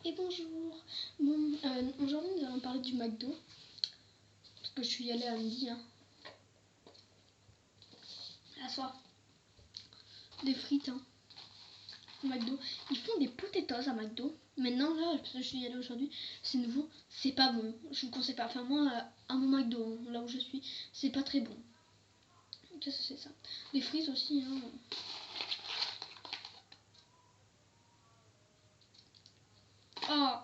et bonjour. Bon, aujourd'hui nous allons parler du McDo. Parce que je suis allée à midi. À soir. Des frites. Au McDo. Ils font des potatoes à McDo. Maintenant, là, parce que je suis allée aujourd'hui, c'est nouveau. C'est pas bon. Je vous conseille pas. Enfin, moi, à mon McDo, là où je suis, c'est pas très bon. Qu'est-ce que c'est ça? Les frites aussi. Oh!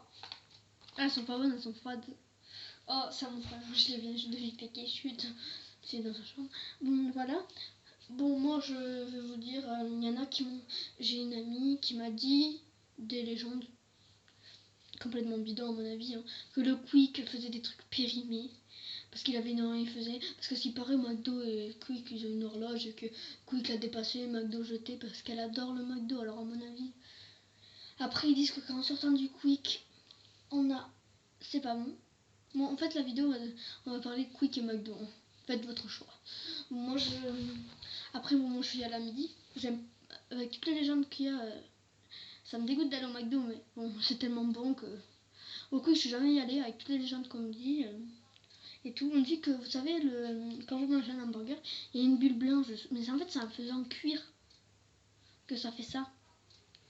Elles sont pas bonnes, elles sont froides. Oh, ça mon frère, je les viens juste de lui piquer, chute. C'est dans sa chambre. Bon, voilà. Bon, moi, je vais vous dire, il y en a qui m'ont... J'ai une amie qui m'a dit des légendes complètement bidons à mon avis, que le Quick faisait des trucs périmés. Parce qu'il avait il faisait... Parce que s'il paraît, McDo et Quick, ils ont une horloge et que Quick l'a dépassé, McDo jeté parce qu'elle adore le McDo, alors à mon avis. Après, ils disent que quand sortant du Quick, c'est pas bon. Bon, en fait, la vidéo, on va parler Quick et McDo. Faites votre choix. Moi, après, bon, moi, je suis allée à midi. J'aime, avec toutes les légendes qu'il y a, ça me dégoûte d'aller au McDo, mais bon, c'est tellement bon que... Au Quick, je suis jamais y allée avec toutes les légendes qu'on me dit. Et tout, on dit que, vous savez, quand vous mangez un hamburger, il y a une bulle blanche. Mais en fait, c'est en faisant cuire que ça fait ça.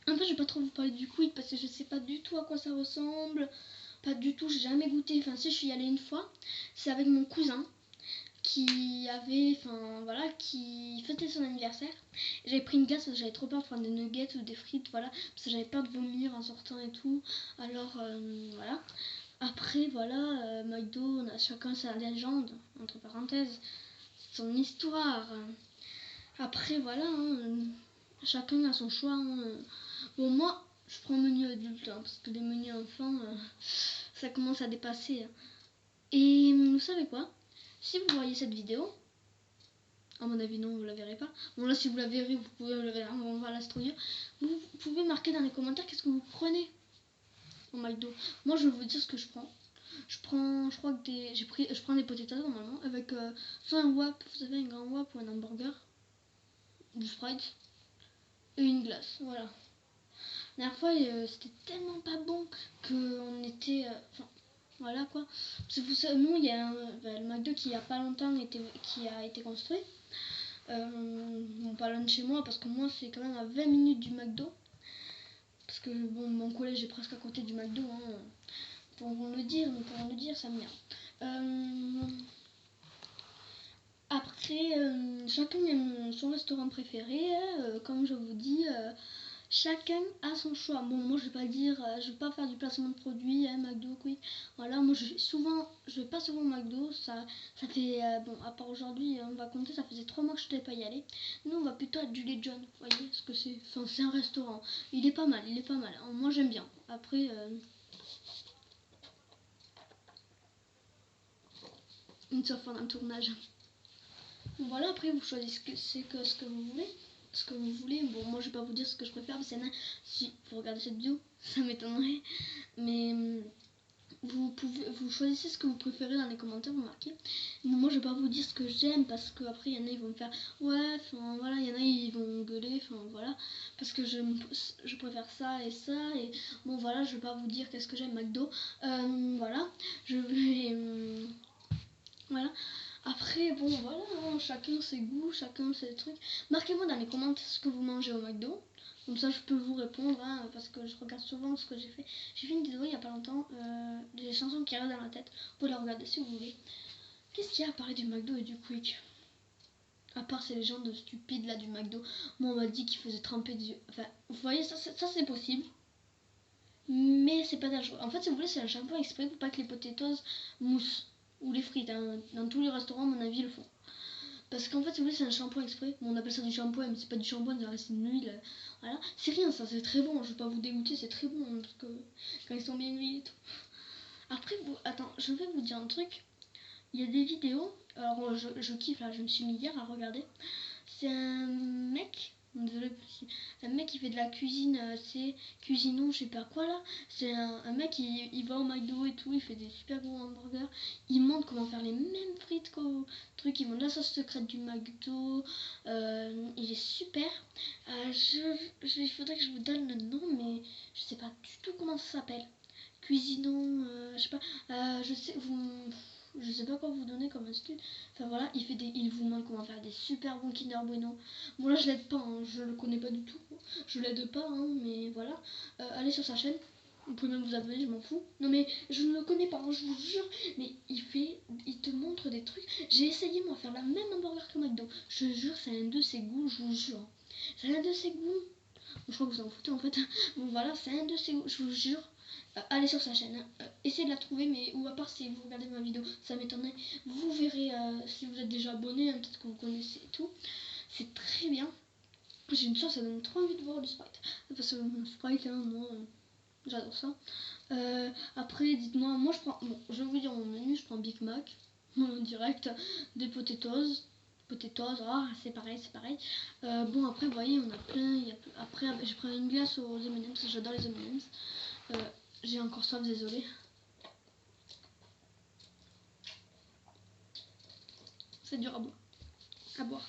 En fait, je vais pas trop vous parler du Quick parce que je sais pas du tout à quoi ça ressemble. Pas du tout, j'ai jamais goûté. Enfin, si, je suis allée une fois. C'est avec mon cousin qui fêtait son anniversaire. J'avais pris une glace parce que j'avais trop peur de prendre des nuggets ou des frites, voilà, parce que j'avais peur de vomir en sortant et tout. Alors, voilà. Après, voilà, McDo, on a chacun sa légende, entre parenthèses, son histoire. Après, voilà, chacun a son choix. Bon, moi, je prends menu adulte, parce que les menus enfants, ça commence à dépasser. Et vous savez quoi? Si vous voyez cette vidéo, à mon avis non, vous la verrez pas. Bon là, si vous la verrez, vous pouvez le voir, on va l'instruire. Vous pouvez marquer dans les commentaires qu'est-ce que vous prenez au McDo. Moi, je vais vous dire ce que je prends. Je crois que je prends des potatoes normalement avec soit un Whop, vous savez, un grand Whop ou un hamburger, du Sprite et une glace. Voilà. La dernière fois, c'était tellement pas bon qu'on était, voilà quoi. Parce que vous savez, nous, il y a le McDo qui il y a pas longtemps qui a été construit. Bon, pas loin de chez moi parce que moi c'est quand même à 20 minutes du McDo. Parce que bon, mon collège est presque à côté du McDo. Nous pourrons le dire, ça me vient. Après, chacun a son restaurant préféré. Comme je vous dis, chacun a son choix. Bon, moi je vais pas dire, je vais pas faire du placement de produits, McDo, Quick. Voilà, moi je vais pas souvent au McDo. Ça fait, bon, à part aujourd'hui, on va compter, ça faisait 3 mois que je devais pas y aller. Nous, on va plutôt à Julie John, vous voyez, ce que c'est. Enfin, c'est un restaurant. Il est pas mal. Moi j'aime bien. Après, une fois pendant le tournage. Voilà, après vous choisissez ce que vous voulez. Bon, moi je vais pas vous dire ce que je préfère parce que si vous regardez cette vidéo, ça m'étonnerait. Mais vous choisissez ce que vous préférez dans les commentaires, vous marquez. Moi je vais pas vous dire ce que j'aime parce qu'après il y en a ils vont me faire ouais, enfin voilà, il y en a ils vont gueuler, enfin voilà, parce que je préfère ça et ça. Et bon voilà, je vais pas vous dire qu'est-ce que j'aime McDo. Voilà, je vais voilà. Après, bon, voilà, chacun ses goûts, chacun ses trucs. Marquez-moi dans les commentaires ce que vous mangez au McDo. Comme ça, je peux vous répondre, parce que je regarde souvent ce que j'ai fait. J'ai fait une vidéo il y a pas longtemps, des chansons qui arrivent dans la tête. Vous pouvez la regarder si vous voulez. Qu'est-ce qu'il y a à parler du McDo et du Quick? À part ces légendes stupides là du McDo. Moi, on m'a dit qu'il faisait tremper des yeux. Enfin, vous voyez, ça c'est possible. Mais c'est pas dangereux. En fait, si vous voulez, c'est un shampoing exprès pour pas que les potatoes moussent. Ou les frites, dans tous les restaurants, à mon avis, ils le font. Parce qu'en fait, si vous voulez, c'est un shampoing exprès. Bon, on appelle ça du shampoing, mais c'est pas du shampoing, c'est une huile. Voilà. C'est rien, ça, c'est très bon. Je vais pas vous dégoûter, c'est très bon. Parce que quand ils sont bien huilés et tout. Après, attends, je vais vous dire un truc. Il y a des vidéos. Alors, je kiffe là, je me suis mis hier à regarder. C'est un mec. Désolé, un mec qui fait de la cuisine, c'est cuisinons, je sais pas quoi là. C'est un mec, il va au McDo et tout, il fait des super gros hamburgers. Il montre comment faire les mêmes frites qu'au truc. Il montre la sauce secrète du McDo. Il est super. Il faudrait que je vous donne le nom, mais je sais pas du tout comment ça s'appelle. cuisinons, je sais pas, je sais pas quoi vous donner comme astuce. Enfin voilà, il vous montre comment faire des super bons Kinder Bueno. Bon là je l'aide pas, hein, je le connais pas du tout. Je l'aide pas, hein, mais voilà. Allez sur sa chaîne. Vous pouvez même vous abonner, je m'en fous. Non mais je ne le connais pas, hein, je vous jure. Mais il te montre des trucs. J'ai essayé moi faire la même hamburger que McDo. Je jure, c'est un de ses goûts, je vous jure. C'est un de ses goûts. Je crois que vous en foutez en fait. Bon voilà, c'est un de ses goûts, je vous jure. Allez sur sa chaîne, hein. Essayez de la trouver, mais ou à part si vous regardez ma vidéo, ça m'étonnerait. Vous verrez si vous êtes déjà abonné, hein, peut-être que vous connaissez et tout. C'est très bien. J'ai une chance, ça donne trop envie de voir le Sprite. Parce que mon Sprite, hein, moi, j'adore ça. Après, dites-moi, moi je prends. Bon, je vais vous dire mon menu, je prends Big Mac, en direct, des potatoes. Potatoes, ah, c'est pareil, c'est pareil. Bon, après, vous voyez, on a plein. Après, je prends une glace aux M&M's, parce que j'adore les M&M's. J'ai encore soif, désolé. C'est dur à boire.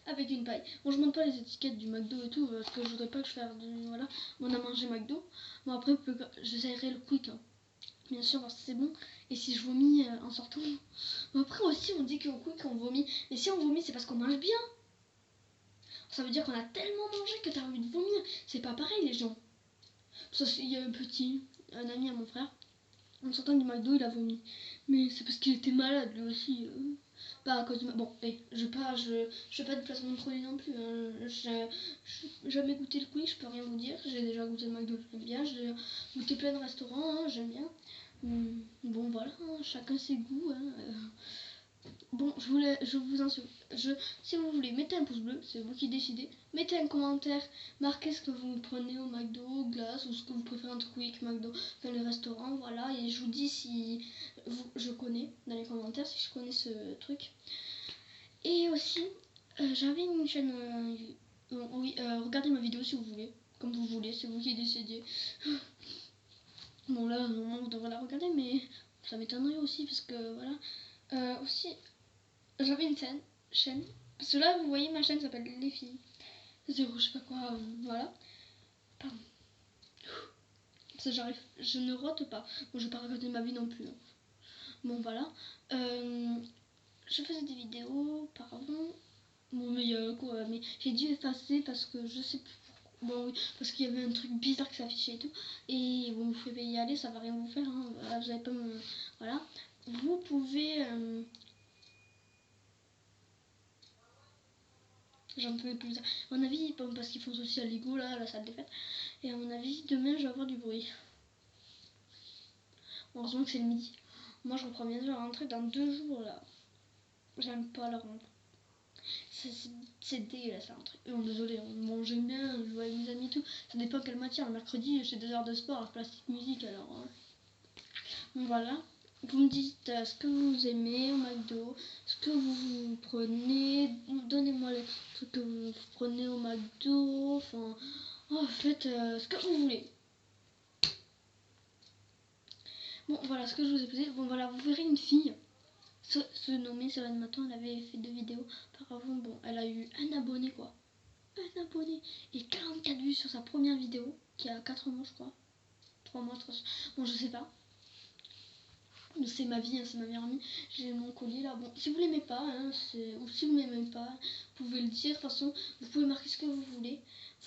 Avec une paille. Bon, je montre pas les étiquettes du McDo et tout, parce que je voudrais pas que je fasse du. Voilà, on a mangé McDo. Bon, après, j'essaierai le quick, hein. Bien sûr, parce que c'est bon. Et si je vomis en sortant. Bon, après aussi, on dit qu'au quick, on vomit. Mais si on vomit, c'est parce qu'on mange bien. Ça veut dire qu'on a tellement mangé que t'as envie de vomir. C'est pas pareil, les gens. Il y a un ami à mon frère. En sortant du McDo, il a vomi. Mais c'est parce qu'il était malade, lui aussi. Pas à cause de. Bon, je fais pas de placement de produit non plus. Hein. J'ai jamais goûté le quick, je peux rien vous dire. J'ai déjà goûté le McDo, j'aime bien. J'ai goûté plein de restaurants, hein, j'aime bien. Bon, voilà, hein, chacun ses goûts. Hein. Bon, je vous insulte. Si vous voulez, mettez un pouce bleu, c'est vous qui décidez. Mettez un commentaire, marquez ce que vous prenez au McDo, glace, ou ce que vous préférez entre quick, McDo, enfin le restaurant, voilà. Et je vous dis si je connais dans les commentaires, si je connais ce truc. Et aussi, j'avais une chaîne. Oui, regardez ma vidéo si vous voulez, comme vous voulez, c'est vous qui décidez. Bon, là, normalement, vous devrez la regarder, mais ça m'étonnerait aussi, parce que voilà. Aussi, j'avais une chaîne. Parce que là, vous voyez, ma chaîne s'appelle Les Filles. Zéro, je sais pas quoi, voilà. Pardon. Parce que je ne rote pas. Bon, je vais pas raconter ma vie non plus. Hein. Bon, voilà. Je faisais des vidéos auparavant. Bon, mais quoi, mais j'ai dû effacer parce que je sais plus pourquoi. Bon, oui, parce qu'il y avait un truc bizarre qui s'affichait et tout. Et bon, vous pouvez y aller, ça va rien vous faire. Hein. Voilà, vous avez pas me. Voilà. Vous pouvez. J'en peux plus. À mon avis, parce qu'ils font aussi à Lego là, à la salle des fêtes. Et à mon avis, demain je vais avoir du bruit. Bon, heureusement que c'est le midi. Moi je reprends bientôt la rentrée dans 2 jours là. J'aime pas la rentrée. C'est dégueulasse la rentrée. Bon, désolé, bon, j'aime bien jouer avec mes amis et tout. Ça dépend quelle matière. Le mercredi, j'ai 2 heures de sport, à plastique musique alors. Hein. Bon, voilà. Vous me dites ce que vous aimez au McDo, ce que vous prenez, donnez-moi les trucs que vous prenez au McDo, enfin, faites ce que vous voulez. Bon, voilà ce que je vous ai posé. Bon, voilà, vous verrez une fille se nommer Céline Maton, elle avait fait 2 vidéos auparavant. Bon, elle a eu un abonné quoi. Un abonné et 44 vues sur sa première vidéo, qui a 4 mois, je crois. 3 mois, 3. Bon, je sais pas. C'est ma vie, hein, c'est ma meilleure amie. J'ai mon collier là. Bon, si vous l'aimez pas, hein, ou si vous m'aimez pas, vous pouvez le dire. De toute façon, vous pouvez marquer ce que vous voulez.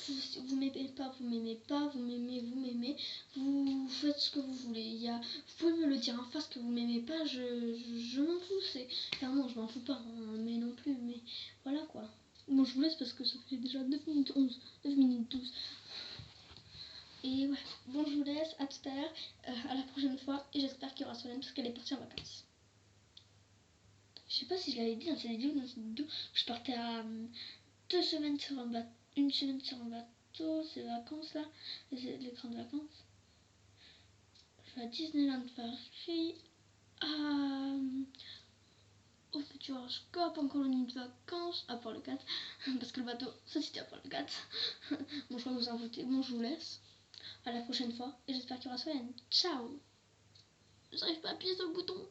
Vous m'aimez pas, vous m'aimez pas, vous m'aimez, vous m'aimez. Vous faites ce que vous voulez. Vous pouvez me le dire en face que vous m'aimez pas. Je m'en fous. Clairement, je m'en fous pas, hein, mais non plus. Mais voilà quoi. Bon, je vous laisse parce que ça fait déjà 9 minutes 11, 9 minutes 12. Et ouais, bon je vous laisse, à tout à l'heure, à la prochaine fois, et j'espère qu'il y aura Solène parce qu'elle est partie en vacances. Je sais pas si je l'avais dit dans cette vidéo, je partais à 2 semaines sur un bateau, 1 semaine sur un bateau, ces vacances là, les grandes vacances. Je vais à Disneyland Paris, au Futuroscope en colonie de vacances, à Port-le-4, parce que le bateau, ça c'était à Port-le-4. Bon, je crois que vous en foutez, bon je vous laisse. À la prochaine fois et j'espère qu'il y aura Solène. Ciao. J'arrive pas à appuyer sur le bouton.